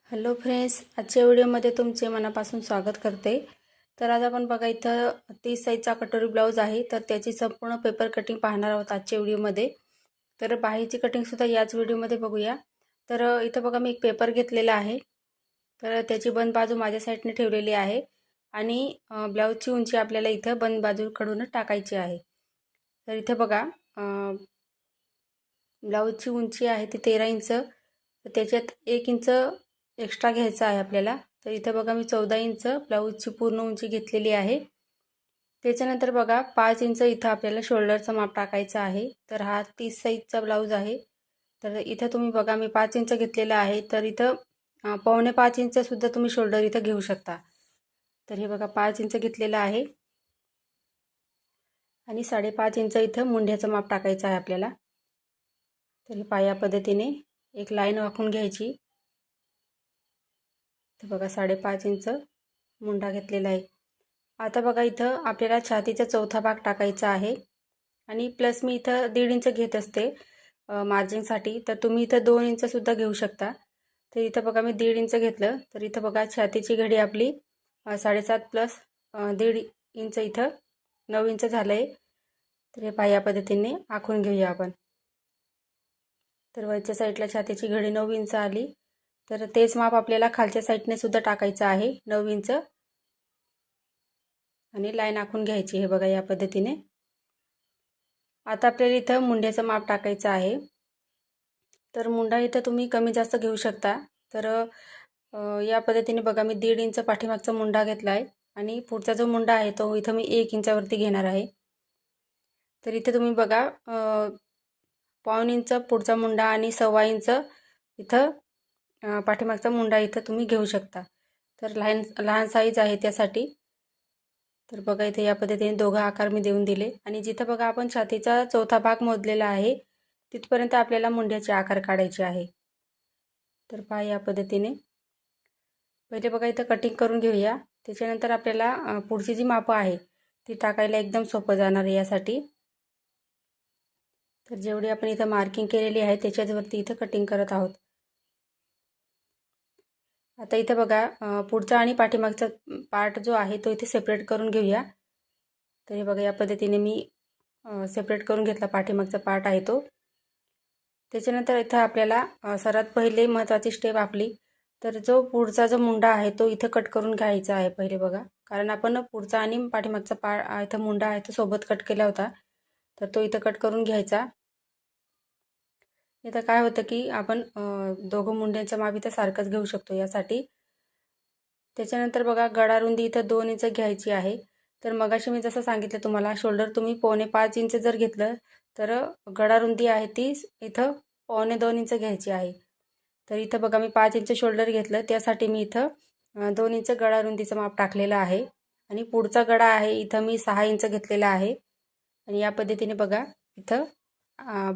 Hello friends, आजच्या व्हिडिओमध्ये तुमचे मनापासून स्वागत करते। तर आज आपण बघा इथं 30 साईजचा कटोरी ब्लाऊज आहे, तर त्याची संपूर्ण पेपर कटिंग पाहणार आहोत आजच्या व्हिडिओमध्ये। तर बाहीची कटिंग सुद्धा याच व्हिडिओमध्ये बघूया। तर इथं बघा मी एक पेपर घेतलेला आहे, तर त्याची बंद बाजू माझ्या साईडने ठेवलेली आहे आणि ब्लाऊजची उंची आपल्याला इथं बंद बाजूकडूनच टाकायची आहे। तर इथं बघा ब्लाऊजची उंची आहे ती 13 इंच, तर त्याच्यात 1 इंच एक्स्ट्रा घ्यायचा आहे आपल्याला। तर इथे बघा मी 14 इंच ब्लाऊजची पूर्ण उंची घेतलेली आहे। त्याच्यानंतर बघा 5 इंच इथं आपल्याला शोल्डरचं माप टाकायचं आहे। तर हा 30 साईजचा ब्लाऊज आहे, तर इथं तुम्ही बघा मी 5 इंच घेतलेला आहे, तर इथं पावणे 5 इंच सुद्धा तुम्ही शोल्डर इथं घेऊ शकता। तर हे बघा 5 इंच घेतलेलं आहे आणि 5.5 इंच इथं मुंढ्याचं माप टाकायचं आहे आपल्याला। तर हे पाया पद्धतीने एक लाईन आखून घ्यायची। तर बघा 5.5 इंच मुंडा घेतलेला आहे। आता बघा इथं आपल्याला छातीचा चौथा भाग टाकायचा आहे आणि प्लस मी इथं 1.5 इंच घेत असते मार्जिनसाठी, तर तुम्ही इथं 2 इंच सुद्धा घेऊ शकता। तर इथं बघा मी 1.5 इंच घेतलं, तर इथं बघा छातीची घडी आपली 7.5 प्लस 1.5 इंच इथं 9 इंच झालं आहे। तर हे पाया पद्धतीने आखून घेऊया आपण। तर वरच्या साईडला छातीची घडी 9 इंच आली, तर तेच माप आपल्याला खालच्या साईडने सुद्धा टाकायचं आहे 9 इंच आणि लाईन आखून घ्यायची। हे बघा या पद्धतीने। आता आपल्याला इथं मुंड्याचं माप टाकायचं आहे, तर मुंडा इथं तुम्ही कमी जास्त घेऊ शकता। तर या पद्धतीने बघा मी 1.5 इंच पाठीमागचा मुंडा घेतला आहे आणि पुढचा जो मुंडा आहे तो इथं मी 1 इंचावरती घेणार आहे। तर इथे तुम्ही बघा पाऊण इंच पुढचा मुंडा आणि 1.25 इंच इथं पाठीमागचा मुंडा इथं तुम्ही घेऊ शकता। तर लहान साईज आहे त्यासाठी। तर बघा इथे या पद्धतीने दोघं आकार मी देऊन दिले आणि जिथं बघा आपण छातीचा चौथा भाग मोजलेला आहे तिथपर्यंत आपल्याला मुंड्याचे आकार काढायचे आहे। तर पहा या पद्धतीने पहिले बघा इथं कटिंग करून घेऊया। त्याच्यानंतर आपल्याला पुढची जी मापं आहे ती टाकायला एकदम सोपं जाणार आहे यासाठी। तर जेवढी आपण इथं मार्किंग केलेली आहे त्याच्यावरती इथं कटिंग करत आहोत। आता इथं बघा पुढचा आणि पाठीमागचा पार्ट जो आहे तो इथे सेपरेट करून घेऊया। तर हे बघा या पद्धतीने मी सेपरेट करून घेतला पाठीमागचा पार्ट आहे तो। त्याच्यानंतर इथं आपल्याला सर्वात पहिले महत्त्वाची स्टेप आपली, तर जो पुढचा जो मुंडा आहे तो इथं कट करून घ्यायचा आहे पहिले बघा, कारण आपण पुढचा आणि पाठीमागचा इथं मुंडा आहे तो सोबत कट केला होता, तर तो इथं कट करून घ्यायचा। इथं काय होतं की आपण दोघं मुंड्यांचं माप इथं सारखंच घेऊ शकतो यासाठी। त्याच्यानंतर बघा गळा रुंदी इथं 2 इंच घ्यायची आहे। तर मगाशी मी जसं सांगितलं तुम्हाला शोल्डर तुम्ही पावणे 5 इंच जर घेतलं तर गळा रुंदी आहे ती इथं पावणे 2 इंच घ्यायची आहे। तर इथं बघा मी 5 इंच शोल्डर घेतलं, त्यासाठी मी इथं 2 इंच गळा रुंदीचं माप टाकलेलं आहे आणि पुढचा गळा आहे इथं मी 6 इंच घेतलेला आहे आणि या पद्धतीने बघा इथं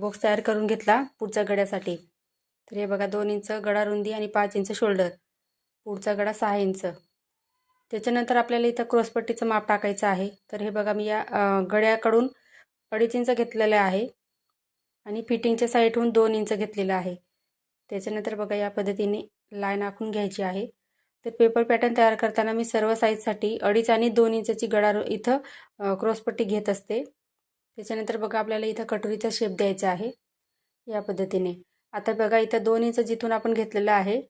बॉक्स तयार करून घेतला पुढच्या गळ्यासाठी। तर हे बघा 2 इंच गळा रुंदी आणि 5 इंच शोल्डर, पुढचा गळा 6 इंच। त्याच्यानंतर आपल्याला इथं क्रॉसपट्टीचं माप टाकायचं आहे। तर हे बघा मी या गळ्याकडून 2.5 इंच घेतलेलं आहे आणि फिटिंगच्या साईडहून 2 इंच घेतलेलं आहे। त्याच्यानंतर बघा या पद्धतीने लाईन आखून घ्यायची आहे। तर पेपर पॅटर्न तयार करताना मी सर्व साईजसाठी 2.5 आणि 2 इंचची इथं क्रॉसपट्टी घेत असते। त्याच्यानंतर बघा आपल्याला इथं कटोरीचा शेप द्यायचा आहे या पद्धतीने। आता बघा इथं 2 इंच जिथून आपण घेतलेलं आहे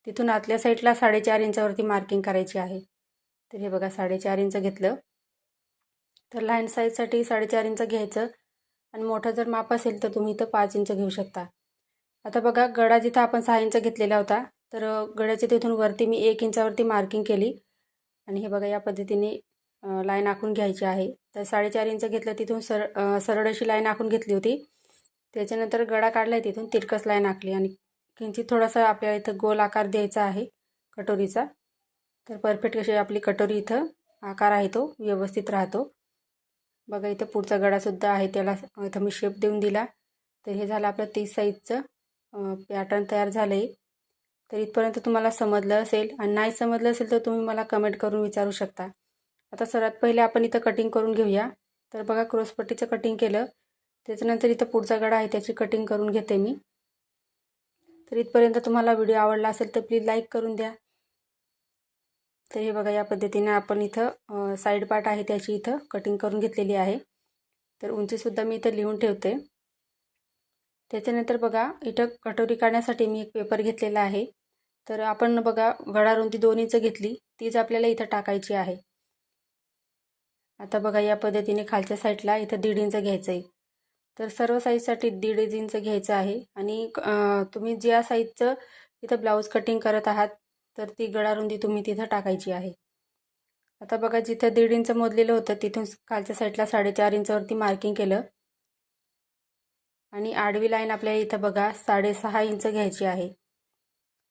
तिथून आतल्या साईडला 4.5 इंचावरती मार्किंग करायची आहे। तर हे बघा 4.5 इंच घेतलं, तर लहान साईजसाठी 4.5 इंच घ्यायचं आणि मोठं जर माप असेल तर तुम्ही इथं 5 इंच घेऊ शकता। आता बघा गळा जिथं आपण 6 इंच घेतलेला होता, तर गळ्याच्या तिथून वरती मी 1 इंचावरती मार्किंग केली आणि हे बघा या पद्धतीने लाईन आखून घ्यायची आहे। तर 4.5 इंच घेतलं, तिथून सरळ अशी लाईन आखून घेतली होती। त्याच्यानंतर गळा काढला आहे तिथून तिरकस लाईन आखली आणि किंचित थोडासा आपल्याला इथं गोल आकार द्यायचा आहे कटोरीचा। तर परफेक्ट अशी आपली कटोरी इथं आकार आहे तो व्यवस्थित राहतो। बघा इथं पुढचा गळासुद्धा आहे त्याला इथं मी शेप देऊन दिला। तर हे झालं आपलं 30 साईजचं पॅटर्न तयार झालं आहे। तर इथपर्यंत तुम्हाला समजलं असेल आणि नाही समजलं असेल तर तुम्ही मला कमेंट करून विचारू शकता। आता सर्वात पहिले आपण इथं कटिंग करून घेऊया। तर बघा क्रॉसपट्टीचं कटिंग केलं, त्याच्यानंतर इथं पुढचा गळा आहे त्याची कटिंग करून घेते मी। तर इथपर्यंत तुम्हाला व्हिडिओ आवडला असेल तर प्लीज लाईक करून द्या. तर हे बघा, या पद्धतीने आपण इथं साईड पार्ट आहे त्याची इथं कटिंग करून घेतलेली आहे. तर उंचीसुद्धा मी इथं लिहून ठेवते. त्याच्यानंतर बघा, इथं कटोरी काढण्यासाठी मी एक पेपर घेतलेला आहे. तर आपण बघा, गळा रुंदी 2 इंच घेतली, तीच आपल्याला इथं टाकायची आहे. आता बघा, या पद्धतीने खालच्या साईडला इथं 1.5 इंच घ्यायचं आहे. तर सर्व साईजसाठी 1.5 इंच घ्यायचं आहे. आणि तुम्ही ज्या साईजचं इथं ब्लाऊज कटिंग करत आहात तर ती गळा रुंदी तुम्ही तिथं टाकायची आहे. आता बघा, जिथं 1.5 इंच मोजलेलं होतं तिथून खालच्या साईडला 4.5 इंचावरती मार्किंग केलं. आणि आडवी लाईन आपल्याला इथं बघा 6.5 इंच घ्यायची आहे.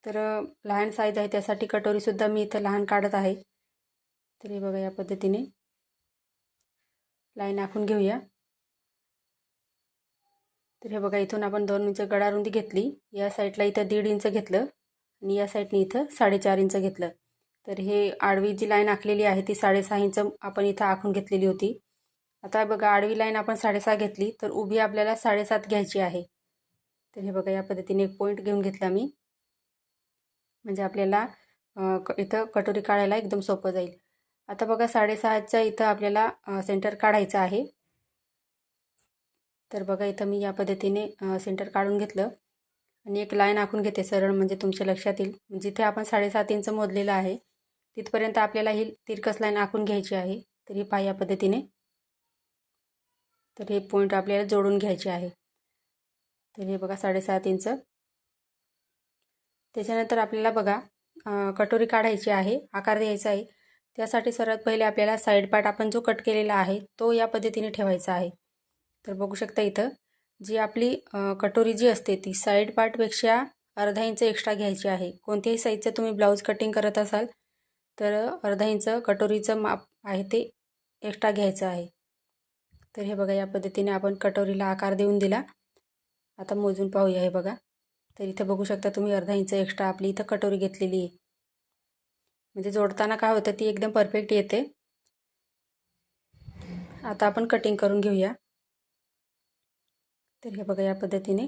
तर लहान साईज आहे त्यासाठी कटोरीसुद्धा मी इथं लहान काढत आहे. तर हे बघा, या पद्धतीने लाईन आखून घेऊया. तर हे बघा, इथून आपण 2 इंच गळा रुंदी घेतली, या साईडला इथं 1.5 इंच घेतलं आणि या साईडने इथं 4.5 इंच घेतलं. तर हे आडवी जी लाईन आखलेली आहे ती 6.5 इंच आपण इथं आखून घेतलेली होती. आता बघा, आडवी लाईन आपण 6.5 घेतली तर उभी आपल्याला 7.5 घ्यायची आहे. तर हे बघा, या पद्धतीने एक पॉईंट घेऊन घेतला मी, म्हणजे आपल्याला इथं कटोरी काढायला एकदम सोपं जाईल. आता बघा, 6.5च्या इथं आपल्याला सेंटर काढायचं आहे. तर बघा, इथं मी या पद्धतीने सेंटर काढून घेतलं आणि एक लाईन आखून घेते सरळ, म्हणजे तुमच्या लक्षात येईल. जिथे आपण 7.5 इंच मोजलेलं आहे तिथपर्यंत आपल्याला ही तिरकस लाईन आखून घ्यायची आहे. तर ही पहा, या पद्धतीने. तर हे पॉईंट आपल्याला जोडून घ्यायचे आहे. तर हे बघा, 7.5 इंच. त्याच्यानंतर आपल्याला बघा, कटोरी काढायची आहे, आकार द्यायचा आहे. त्यासाठी सर्वात पहिले आपल्याला साईड पार्ट आपण जो कट केलेला आहे तो या पद्धतीने ठेवायचा आहे. तर बघू शकता, इथं जी आपली कटोरी जी असते ती साईड पार्टपेक्षा अर्धा इंच एक्स्ट्रा घ्यायची आहे. कोणत्याही साईजचं तुम्ही ब्लाऊज कटिंग करत असाल तर अर्धा इंच कटोरीचं माप आहे ते एक्स्ट्रा घ्यायचं आहे. तर हे बघा, या पद्धतीने आपण कटोरीला आकार देऊन दिला. आता मोजून पाहूया. हे बघा, तर इथं बघू शकता तुम्ही अर्धा इंच एक्स्ट्रा आपली इथं कटोरी घेतलेली आहे. म्हणजे जोडताना काय होतं, ती एकदम परफेक्ट येते. आता आपण कटिंग करून घेऊया. तर हे बघा, या पद्धतीने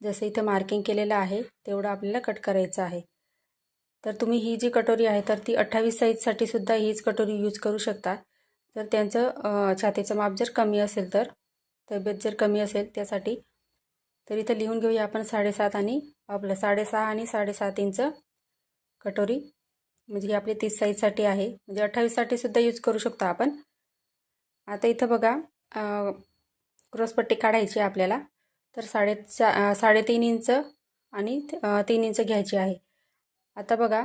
जसं इथं मार्किंग केलेलं आहे तेवढं आपल्याला कट करायचं आहे. तर तुम्ही ही जी कटोरी आहे तर ती 28 साईजसाठी सुद्धा हीच कटोरी यूज करू शकता. तर त्यांचं छातीचं माप जर कमी असेल, तर तब्येत जर कमी असेल त्यासाठी. तर इथं लिहून घेऊया आपण 7.5 आणि आपलं 6.5 आणि 7.5 इंच कटोरी, म्हणजे ही आपली 30 साईजसाठी आहे. म्हणजे 28साठी सुद्धा यूज करू शकतो आपण. आता इथं बघा, क्रॉसपट्टी काढायची आपल्याला. तर 3.5 इंच आणि 3 इंच घ्यायची आहे. आता बघा,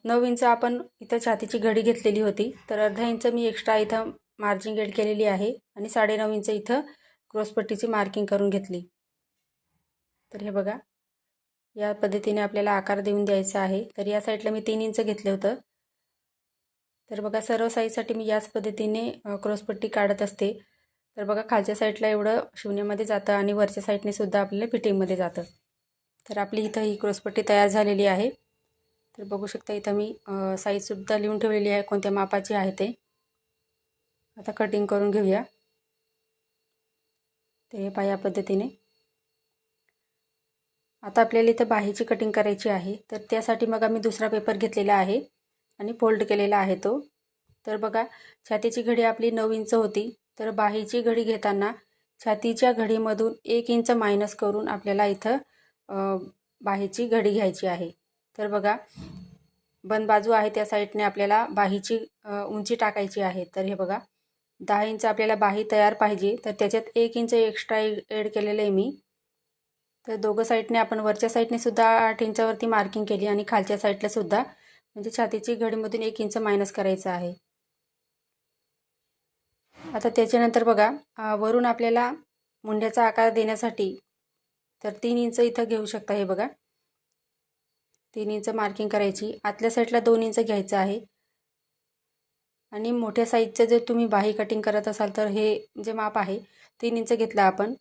9 इंच आपण इथं छातीची घडी घेतलेली होती, तर अर्धा इंच मी एक्स्ट्रा इथं मार्जिन एड केलेली आहे आणि 9.5 इंच इथं क्रॉसपट्टीची मार्किंग करून घेतली. तर हे बघा, या पद्धतीने आपल्याला आकार देऊन द्यायचा आहे. तर या साईडला मी 3 इंच घेतलं होतं. तर बघा, सर्व साईजसाठी मी याच पद्धतीने क्रॉसपट्टी काढत असते. तर बघा, खालच्या साईडला एवढं शिवण्यामध्ये जातं आणि वरच्या साईडने सुद्धा आपल्याला फिटिंगमध्ये जातं. तर आपली इथं ही क्रॉसपट्टी तयार झालेली आहे. तर बघू शकता, इथं मी साईजसुद्धा लिहून ठेवलेली आहे कोणत्या मापाची आहे ते. आता कटिंग करून घेऊया. तर हे पहा, या पद्धतीने. आता आपल्याला इथं बाहीची कटिंग करायची आहे. तर त्यासाठी मग आम्ही दुसरा पेपर घेतलेला आहे आणि फोल्ड केलेला आहे तो. तर बघा, छातीची घडी आपली 9 इंच होती. तर बाहीची घडी घेताना छातीच्या घडीमधून 1 इंच मायनस करून आपल्याला इथं बाहीची घडी घ्यायची आहे. तर बघा, बंद बाजू आहे त्या साईडने आपल्याला बाहीची उंची टाकायची आहे. तर हे बघा, 10 इंच आपल्याला बाही तयार पाहिजे, तर त्याच्यात 1 इंच एक्स्ट्रा ॲड केलेलं आहे मी. तर दोघं साईडने आपण वरच्या साईडने सुद्धा 8 इंचावरती मार्किंग केली आणि खालच्या साईडला सुद्धा, म्हणजे छातीची घडीमधून 1 इंच मायनस करायचं आहे. आता त्याच्यानंतर बघा, वरून आपल्याला मुंड्याचा आकार देण्यासाठी तर 3 इंच इथं घेऊ शकता. हे बघा, 3 इंच मार्किंग करायची. आतल्या साईडला 2 इंच घ्यायचं आहे. आणि मोठ्या साईजचं जर तुम्ही बाही कटिंग करत असाल तर हे जे माप आहे 3 इंच घेतलं आपण,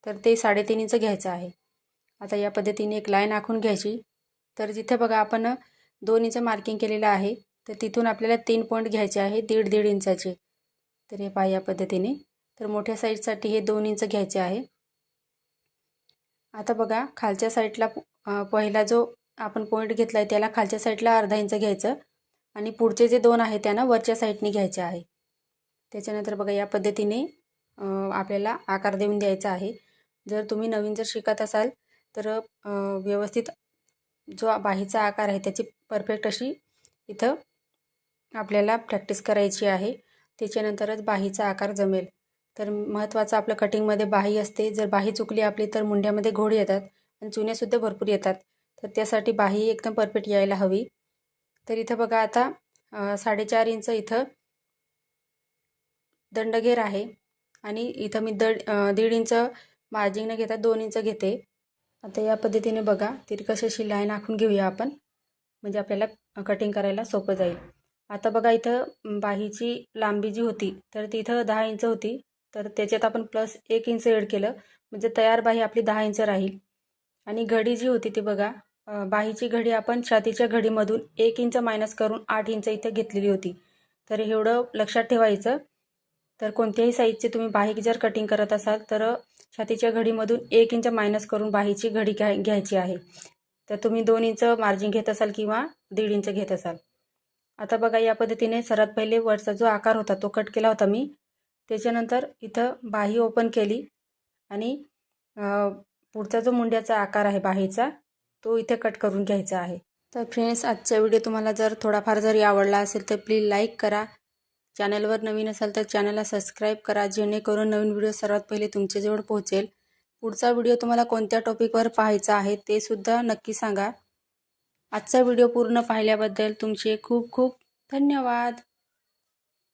तर ते 3.5 इंच घ्यायचं आहे. आता या पद्धतीने एक लाईन आखून घ्यायची. तर जिथे बघा आपण 2 इंच मार्किंग केलेलं आहे, तर तिथून आपल्याला 3 पॉईंट घ्यायचे आहे 1.5 इंचाचे. तर हे पहा, या पद्धतीने. तर मोठ्या साईजसाठी हे 2 इंच घ्यायचे आहे. आता बघा खालच्या साईडला पहिला जो आपण पॉईंट घेतला आहे त्याला खालच्या साईडला अर्धा इंच घ्यायचं आणि पुढचे जे 2 आहेत त्यांना वरच्या साईडने घ्यायचे आहे. त्याच्यानंतर बघा या पद्धतीने आपल्याला आकार देऊन द्यायचा आहे. जर तुम्ही नवीन जर शिकत असाल तर व्यवस्थित जो बाहीचा आकार आहे त्याची परफेक्ट अशी इथं आपल्याला प्रॅक्टिस करायची आहे. त्याच्यानंतरच बाहीचा आकार जमेल. तर महत्त्वाचं आपलं कटिंगमध्ये बाही असते. जर बाही चुकली आपली तर मुंड्यामध्ये घोड येतात आणि चुन्यासुद्धा भरपूर येतात. तर त्यासाठी बाही एकदम परफेक्ट यायला हवी. तर इथं बघा आता 4.5 इंच इथं दंडघेर आहे आणि इथं मी 1.5 इंच मार्जिन न घेता 2 इंच घेते. आता या पद्धतीने बघा तिरकस अशी लाईन आखून घेऊया आपण, म्हणजे आपल्याला कटिंग करायला सोपं जाईल. आता बघा इथं बाहीची लांबी जी होती तर ती इथं 10 इंच होती, तर त्याच्यात आपण प्लस 1 इंच ॲड केलं म्हणजे तयार बाही आपली 10 इंच राहील. आणि घडी जी होती ती बघा बाहीची घडी आपण छातीच्या घडीमधून 1 इंच मायनस करून 8 इंच इथं घेतलेली होती. तर एवढं लक्षात ठेवायचं. तर कोणत्याही साईजची तुम्ही बाही जर कटिंग करत असाल तर छातीच्या घडीमधून 1 इंच मायनस करून बाहीची घडी घ्यायची आहे. तर तुम्ही 2 इंच मार्जिन घेत असाल किंवा 1.5 इंच घेत असाल. आता बघा या पद्धतीने सर्वात पहिले वरचा जो आकार होता तो कट केला होता मी. त्याच्यानंतर इथं बाही ओपन केली आणि पुढचा जो मुंड्याचा आकार आहे बाहीचा तो इथे कट करून घ्यायचा आहे. तर फ्रेंड्स आजचा व्हिडिओ तुम्हाला जर थोडाफार जरी आवडला असेल तर प्लीज लाईक करा. चॅनलवर नवीन असाल तर चॅनलला सबस्क्राईब करा, जेणेकरून नवीन व्हिडिओ सर्वात पहिले तुमच्याजवळ पोहोचेल. पुढचा व्हिडिओ तुम्हाला कोणत्या टॉपिकवर पाहायचा आहे ते सुद्धा नक्की सांगा. आजचा व्हिडिओ पूर्ण पाहिल्याबद्दल तुमचे खूप खूप धन्यवाद.